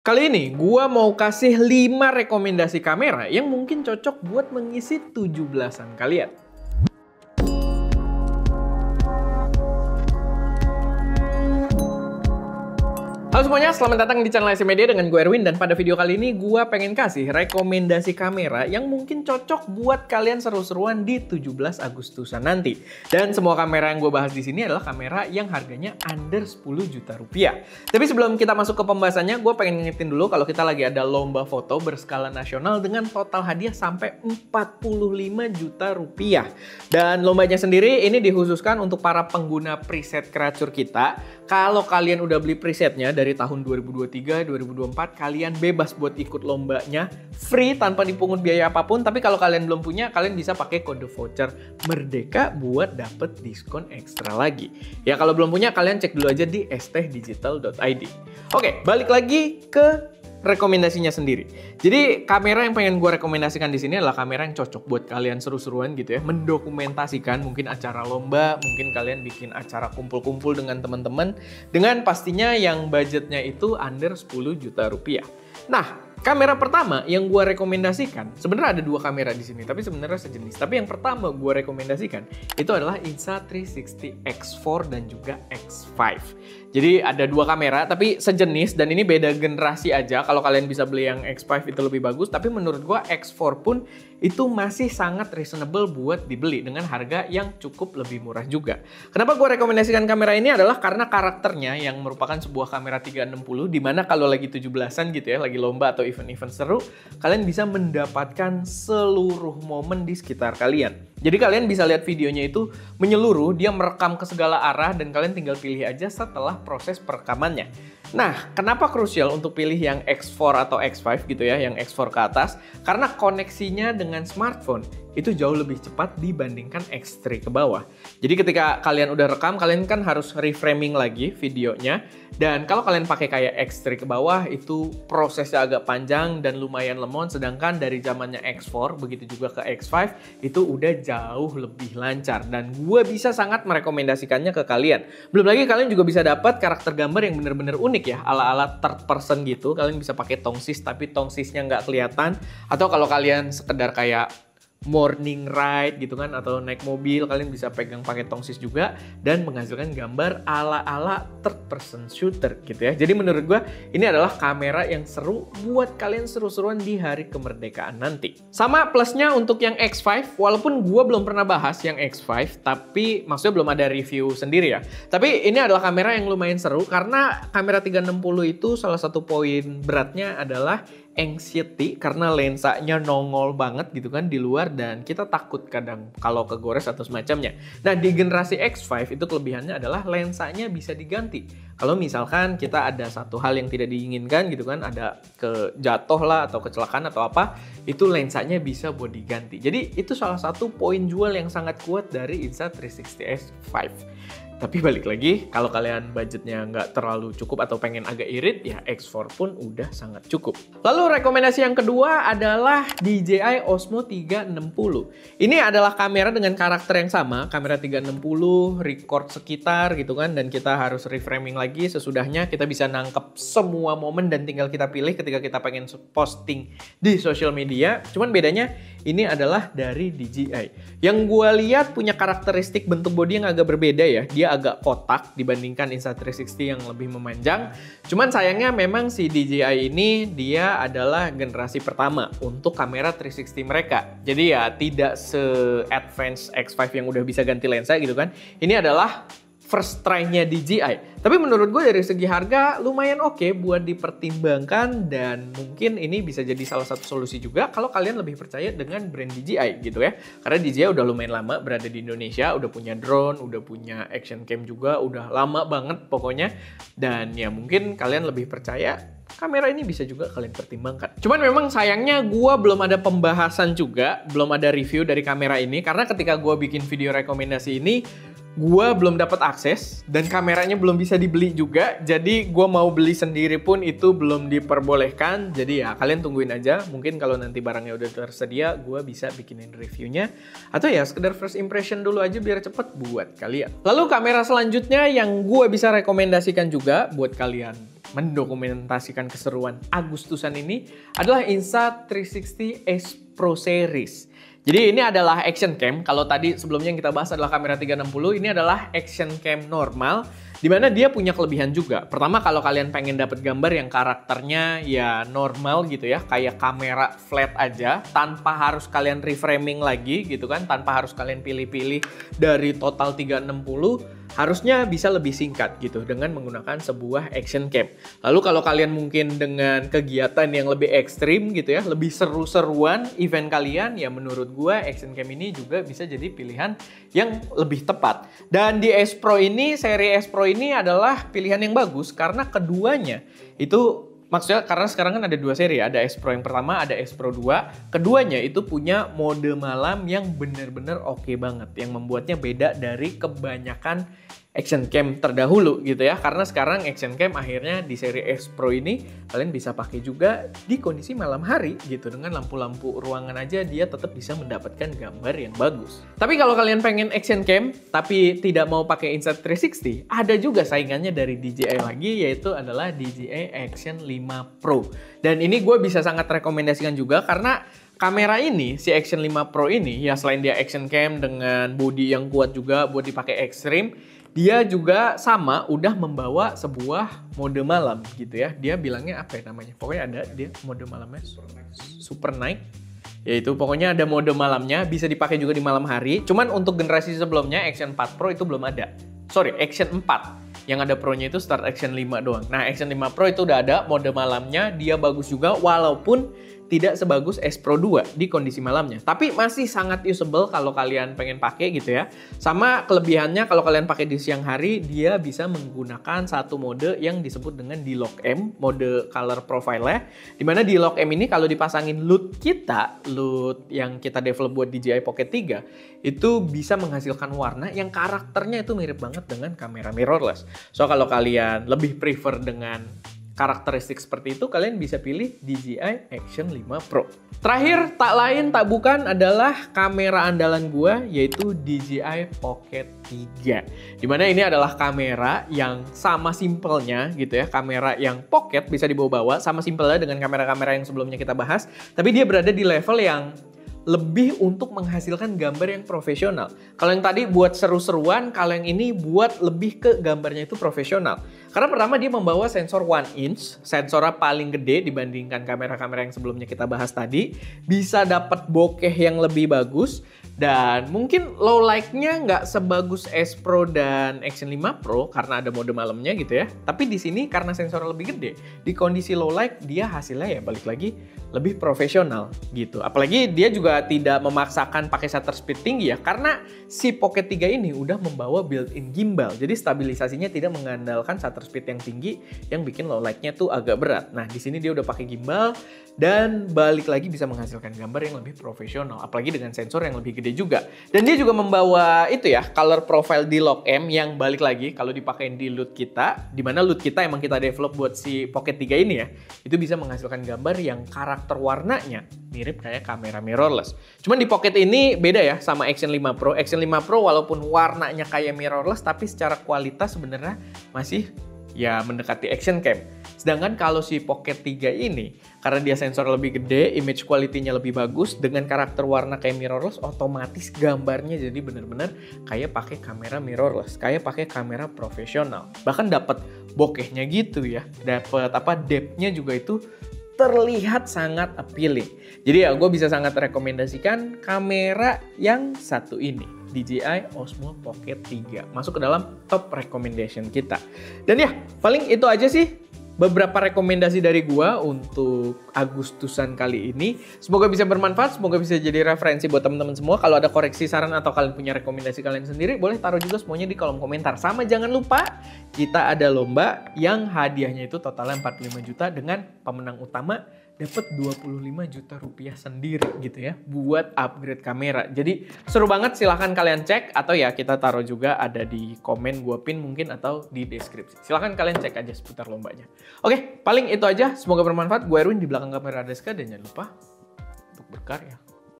Kali ini gua mau kasih 5 rekomendasi kamera yang mungkin cocok buat mengisi 17-an kalian. Halo semuanya, selamat datang di channel IC Media dengan gue Erwin, dan pada video kali ini gue pengen kasih rekomendasi kamera yang mungkin cocok buat kalian seru-seruan di 17 Agustusan nanti. Dan semua kamera yang gue bahas di sini adalah kamera yang harganya under 10 juta rupiah. Tapi sebelum kita masuk ke pembahasannya, gue pengen ngingetin dulu kalau kita lagi ada lomba foto berskala nasional dengan total hadiah sampai 45 juta rupiah. Dan lombanya sendiri ini dikhususkan untuk para pengguna preset Creature kita. Kalau kalian udah beli presetnya dari tahun 2023, 2024, kalian bebas buat ikut lombanya free tanpa dipungut biaya apapun. Tapi kalau kalian belum punya, kalian bisa pakai kode voucher Merdeka buat dapet diskon ekstra lagi. Ya kalau belum punya, kalian cek dulu aja di stdigital.id. Oke, balik lagi ke rekomendasinya sendiri. Jadi kamera yang pengen gue rekomendasikan di sini adalah kamera yang cocok buat kalian seru-seruan gitu ya, mendokumentasikan mungkin acara lomba, mungkin kalian bikin acara kumpul-kumpul dengan teman-teman, dengan pastinya yang budgetnya itu under 10 juta rupiah. Nah, kamera pertama yang gue rekomendasikan, sebenarnya ada dua kamera di sini, tapi sebenarnya sejenis. Tapi yang pertama gue rekomendasikan itu adalah Insta360 X4 dan juga X5. Jadi ada dua kamera, tapi sejenis, dan ini beda generasi aja. Kalau kalian bisa beli yang X5 itu lebih bagus, tapi menurut gue X4 pun itu masih sangat reasonable buat dibeli dengan harga yang cukup lebih murah juga. Kenapa gue rekomendasikan kamera ini adalah karena karakternya yang merupakan sebuah kamera 360, dimana kalau lagi 17-an gitu ya, lagi lomba atau event-event seru, kalian bisa mendapatkan seluruh momen di sekitar kalian. Jadi kalian bisa lihat videonya itu menyeluruh, dia merekam ke segala arah, dan kalian tinggal pilih aja setelah proses perekamannya. Nah, kenapa krusial untuk pilih yang X4 atau X5 gitu ya, yang X4 ke atas? Karena koneksinya dengan smartphone itu jauh lebih cepat dibandingkan X3 ke bawah. Jadi ketika kalian udah rekam, kalian kan harus reframing lagi videonya. Dan kalau kalian pakai kayak X3 ke bawah, itu prosesnya agak panjang dan lumayan lemon. Sedangkan dari zamannya X4, begitu juga ke X5, itu udah jauh lebih lancar. Dan gue bisa sangat merekomendasikannya ke kalian. Belum lagi kalian juga bisa dapat karakter gambar yang bener-bener unik ya, ala-ala third person gitu. Kalian bisa pakai tongsis, tapi tongsisnya nggak kelihatan. Atau kalau kalian sekedar kayak morning ride gitu kan, atau naik mobil, kalian bisa pegang pakai tongsis juga dan menghasilkan gambar ala-ala third person shooter gitu ya. Jadi menurut gue ini adalah kamera yang seru buat kalian seru-seruan di hari kemerdekaan nanti. Sama plusnya untuk yang X5, walaupun gue belum pernah bahas yang X5, tapi maksudnya belum ada review sendiri ya. Tapi ini adalah kamera yang lumayan seru karena kamera 360 itu salah satu poin beratnya adalah anxiety, karena lensanya nongol banget gitu kan di luar, dan kita takut kadang kalau kegores atau semacamnya. Nah, di generasi X5 itu kelebihannya adalah lensanya bisa diganti. Kalau misalkan kita ada satu hal yang tidak diinginkan gitu kan, ada jatuh lah atau kecelakaan atau apa, itu lensanya bisa buat diganti. Jadi itu salah satu poin jual yang sangat kuat dari Insta360 X5. Tapi balik lagi, kalau kalian budgetnya nggak terlalu cukup atau pengen agak irit, ya X4 pun udah sangat cukup. Lalu rekomendasi yang kedua adalah DJI Osmo 360. Ini adalah kamera dengan karakter yang sama, kamera 360, record sekitar gitu kan, dan kita harus reframing lagi sesudahnya. Kita bisa nangkep semua momen dan tinggal kita pilih ketika kita pengen posting di social media. Cuman bedanya ini adalah dari DJI. Yang gue lihat punya karakteristik bentuk bodi yang agak berbeda ya. Dia agak kotak dibandingkan Insta360 yang lebih memanjang. Cuman sayangnya memang si DJI ini dia adalah generasi pertama untuk kamera 360 mereka. Jadi ya tidak se-advance X5 yang udah bisa ganti lensa gitu kan. Ini adalah first try-nya DJI. Tapi menurut gue dari segi harga lumayan oke buat dipertimbangkan, dan mungkin ini bisa jadi salah satu solusi juga kalau kalian lebih percaya dengan brand DJI gitu ya. Karena DJI udah lumayan lama berada di Indonesia, udah punya drone, udah punya action cam juga, udah lama banget pokoknya. Dan ya mungkin kalian lebih percaya kamera ini bisa juga kalian pertimbangkan. Cuman memang sayangnya gue belum ada pembahasan juga, belum ada review dari kamera ini, karena ketika gue bikin video rekomendasi ini, gue belum dapat akses dan kameranya belum bisa dibeli juga. Jadi gue mau beli sendiri pun itu belum diperbolehkan. Jadi ya kalian tungguin aja. Mungkin kalau nanti barangnya udah tersedia, gue bisa bikinin reviewnya. Atau ya sekedar first impression dulu aja biar cepet buat kalian. Lalu kamera selanjutnya yang gue bisa rekomendasikan juga buat kalian mendokumentasikan keseruan Agustusan ini adalah Insta360 S Pro Series. Jadi ini adalah action cam. Kalau tadi sebelumnya yang kita bahas adalah kamera 360, ini adalah action cam normal, dimana dia punya kelebihan juga. Pertama, kalau kalian pengen dapat gambar yang karakternya ya normal gitu ya, kayak kamera flat aja, tanpa harus kalian reframing lagi gitu kan, tanpa harus kalian pilih-pilih dari total 360, harusnya bisa lebih singkat gitu dengan menggunakan sebuah action cam. Lalu kalau kalian mungkin dengan kegiatan yang lebih ekstrim gitu ya, lebih seru-seruan event kalian, ya menurut gua action cam ini juga bisa jadi pilihan yang lebih tepat. Dan di S Pro ini, seri S Pro ini adalah pilihan yang bagus karena keduanya itu, maksudnya karena sekarang kan ada dua seri, ada S Pro yang pertama, ada S Pro 2. Keduanya itu punya mode malam yang bener-bener oke banget, yang membuatnya beda dari kebanyakan action cam terdahulu gitu ya. Karena sekarang action cam akhirnya di seri S Pro ini kalian bisa pakai juga di kondisi malam hari gitu. Dengan lampu-lampu ruangan aja dia tetap bisa mendapatkan gambar yang bagus. Tapi kalau kalian pengen action cam tapi tidak mau pakai Insta360, ada juga saingannya dari DJI lagi, yaitu adalah DJI Action 5 Pro. Dan ini gue bisa sangat rekomendasikan juga karena kamera ini, si Action 5 Pro ini, ya selain dia action cam dengan body yang kuat juga buat dipakai ekstrim, dia juga sama udah membawa sebuah mode malam gitu ya. Dia bilangnya apa ya namanya? Pokoknya ada dia mode malamnya Super Night. Yaitu pokoknya ada mode malamnya, bisa dipakai juga di malam hari. Cuman untuk generasi sebelumnya Action 4 Pro itu belum ada. Sorry, Action 4. Yang ada Pro-nya itu Start Action 5 doang. Nah, Action 5 Pro itu udah ada mode malamnya, dia bagus juga walaupun tidak sebagus S Pro 2 di kondisi malamnya. Tapi masih sangat usable kalau kalian pengen pakai gitu ya. Sama kelebihannya kalau kalian pakai di siang hari, dia bisa menggunakan satu mode yang disebut dengan D-Lock M, mode color profile-nya. Dimana D-Lock M ini kalau dipasangin LUT kita, LUT yang kita develop buat DJI Pocket 3, itu bisa menghasilkan warna yang karakternya itu mirip banget dengan kamera mirrorless. So kalau kalian lebih prefer dengan karakteristik seperti itu, kalian bisa pilih DJI Action 5 Pro. Terakhir, tak lain tak bukan adalah kamera andalan gua, yaitu DJI Pocket 3. Dimana ini adalah kamera yang sama simpelnya gitu ya, kamera yang pocket bisa dibawa-bawa, sama simpelnya dengan kamera-kamera yang sebelumnya kita bahas, tapi dia berada di level yang lebih untuk menghasilkan gambar yang profesional. Kalau yang tadi buat seru-seruan, kalau yang ini buat lebih ke gambarnya itu profesional. Karena pertama dia membawa sensor 1 inch, sensornya paling gede dibandingkan kamera-kamera yang sebelumnya kita bahas tadi. Bisa dapat bokeh yang lebih bagus, dan mungkin low light-nya nggak sebagus S Pro dan Action 5 Pro karena ada mode malamnya gitu ya. Tapi di sini karena sensornya lebih gede, di kondisi low light dia hasilnya ya balik lagi lebih profesional gitu. Apalagi dia juga tidak memaksakan pakai shutter speed tinggi ya, karena si Pocket 3 ini udah membawa built-in gimbal. Jadi stabilisasinya tidak mengandalkan shutter speed yang tinggi yang bikin low light-nya tuh agak berat. Nah, di sini dia udah pakai gimbal dan balik lagi bisa menghasilkan gambar yang lebih profesional, apalagi dengan sensor yang lebih gede juga. Dan dia juga membawa itu ya, color profile D-Lock M yang balik lagi kalau dipakein di LUT kita, dimana LUT kita emang kita develop buat si Pocket 3 ini ya, itu bisa menghasilkan gambar yang karakter warnanya mirip kayak kamera mirrorless. Cuman di Pocket ini beda ya sama Action 5 Pro. Action 5 Pro walaupun warnanya kayak mirrorless, tapi secara kualitas sebenarnya masih ya mendekati action cam. Sedangkan kalau si Pocket 3 ini, karena dia sensor lebih gede, image quality-nya lebih bagus, dengan karakter warna kayak mirrorless, otomatis gambarnya jadi bener-bener kayak pakai kamera mirrorless, kayak pakai kamera profesional. Bahkan dapat bokehnya gitu ya, dapat depth-nya juga itu terlihat sangat appealing. Jadi ya gue bisa sangat rekomendasikan kamera yang satu ini, DJI Osmo Pocket 3. Masuk ke dalam top recommendation kita. Dan ya, paling itu aja sih beberapa rekomendasi dari gua untuk Agustusan kali ini. Semoga bisa bermanfaat, semoga bisa jadi referensi buat teman-teman semua. Kalau ada koreksi, saran, atau kalian punya rekomendasi kalian sendiri, boleh taruh juga semuanya di kolom komentar. Sama jangan lupa, kita ada lomba yang hadiahnya itu totalnya 45 juta dengan pemenang utama dapat 25 juta rupiah sendiri gitu ya buat upgrade kamera. Jadi seru banget, silahkan kalian cek, atau ya kita taruh juga ada di komen, gua pin mungkin, atau di deskripsi. Silahkan kalian cek aja seputar lombanya. Oke, paling itu aja. Semoga bermanfaat. Gue Erwin, di belakang kamera ada Deska, dan jangan lupa untuk berkarya.